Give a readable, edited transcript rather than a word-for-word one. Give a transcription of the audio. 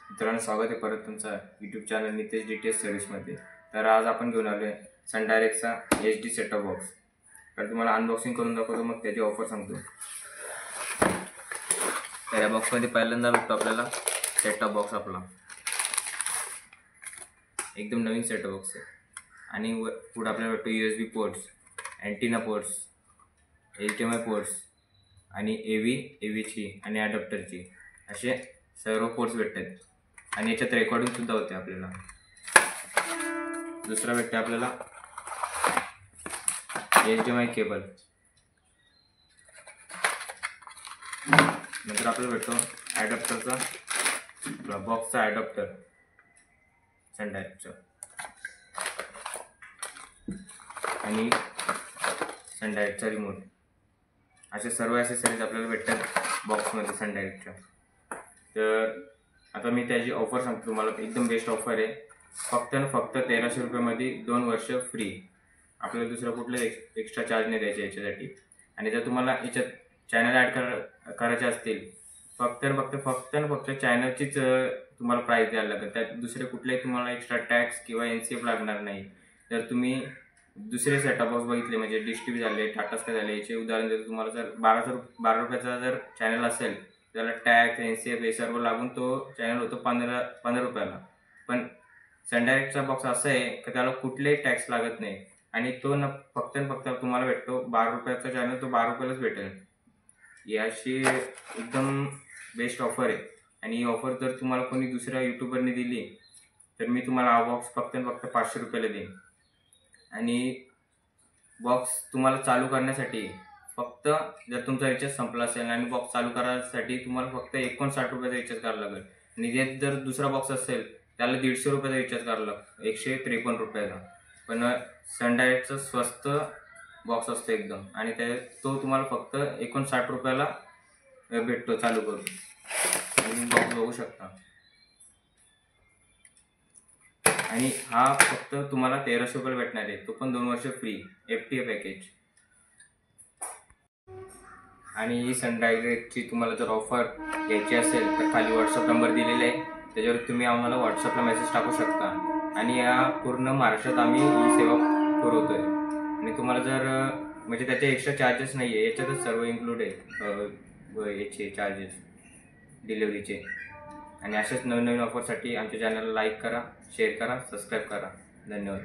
मित्रांनो, स्वागत आहे परत तुमचा यूट्यूब चॅनल नितेश डीटीएस सर्व्हिसमध्ये। तर आज आपण घेऊन आलो आहे सन डायरेक्टचा HD सेटअप बॉक्स। तर तुम्हाला अनबॉक्सिंग करून दाखवतो, मग त्याची ऑफर सांगतो। तर या बॉक्समध्ये पहिल्यांदा भेटतो आपल्याला सेटअप बॉक्स। आपला एकदम नवीन सेटअप बॉक्स आहे आणि पुढे आपल्याला भेटतो USB ports, antenna ports, HDMI ports आणि AV-ची आणि अडॅप्टरची असे सर्व पोर्ट्स भेटतात आणि याच्यात रेकॉर्डिंग सुद्धा होते आपल्याला। दुसरा भेटते आपल्याला HDMI केबल। नंतर आपल्याला भेटतो अडॅप्टरचा बॉक्सचा अडॅप्टर सन डायरेक्टचा आणि सन डायरेक्टचा रिमोट। असे सर्व ॲक्सेसरीज आपल्याला भेटतात बॉक्समध्ये सन डायरेक्टच्या। तर आता मी त्याची ऑफर सांगतो तुम्हाला, एकदम बेस्ट ऑफर आहे। फक्त 1300 रुपयामध्ये 2 वर्ष फ्री। आपल्याला दुसरा कुठला एक्स्ट्रा चार्ज नाही द्यायचे याच्यासाठी। आणि जर तुम्हाला याच्यात चॅनल ॲड करायचे असतील, फक्त चॅनलचीच तुम्हाला प्राईस द्यायला लागेल। त्यात दुसरे कुठलेही तुम्हाला एक्स्ट्रा टॅक्स किंवा NCF लागणार नाही। जर तुम्ही दुसरे सेटअप बॉक्स बघितले, म्हणजे डिश TV झाले, टाटा स्काय झाले, याचे उदाहरण देतो तुम्हाला। जर 12 रुपयाचा जर चॅनल असेल, त्याला टॅक्स NCF हे सर्व लागून तो चॅनल होतो 15 रुपयाला। पण सन डायरेक्टचा बॉक्स असा आहे की त्याला कुठलेही टॅक्स लागत नाही आणि तो फक्त तुम्हाला भेटतो 12 रुपयाचा चॅनल, तो 12 रुपयालाच भेटेल। याची एकदम बेस्ट ऑफर आहे आणि ही ऑफर जर तुम्हाला कोणी दुसऱ्या यूट्यूबरने दिली तर मी तुम्हाला हा बॉक्स फक्त 500 रुपयाला देईन। आणि बॉक्स तुम्हाला चालू करण्यासाठी फक्त जर तुमचा रिचार्ज संपला असेल आणि बॉक्स चालू करण्यासाठी तुम्हाला फक्त 59 रुपयाचा रिचार्ज करावा लागेल। आणि जर दुसरा बॉक्स असेल त्याला 150 रुपयाचा रिचार्ज करावा लागतो, 153 रुपयाचा। पण सन डायरेक्टचा स्वस्त बॉक्स असतो एकदम, आणि तो तुम्हाला फक्त 59 रुपयाला भेटतो चालू करून। आणि बॉक्स बघू शकता। आणि हा फक्त तुम्हाला 1300 रुपयाला भेटणार आहे, तो पण 2 वर्ष फ्री FTA पॅकेज। आणि ही सन डायरेक्टची तुम्हाला जर ऑफर घ्यायची असेल तर खाली व्हॉट्सअप नंबर दिलेला आहे, त्याच्यावर तुम्ही आम्हाला व्हॉट्सअपला मेसेज टाकू शकता। आणि या पूर्ण महाराष्ट्रात आम्ही ही सेवा पुरवतोय। आणि तुम्हाला जर म्हणजे त्याचे एक्स्ट्रा चार्जेस नाही आहे, याच्यातच सर्व इन्क्लूड आहे याचे चार्जेस डिलिव्हरीचे। आणि अशाच नवीन ऑफरसाठी आमच्या चॅनलला लाईक करा, शेअर करा, सबस्क्राईब करा। धन्यवाद।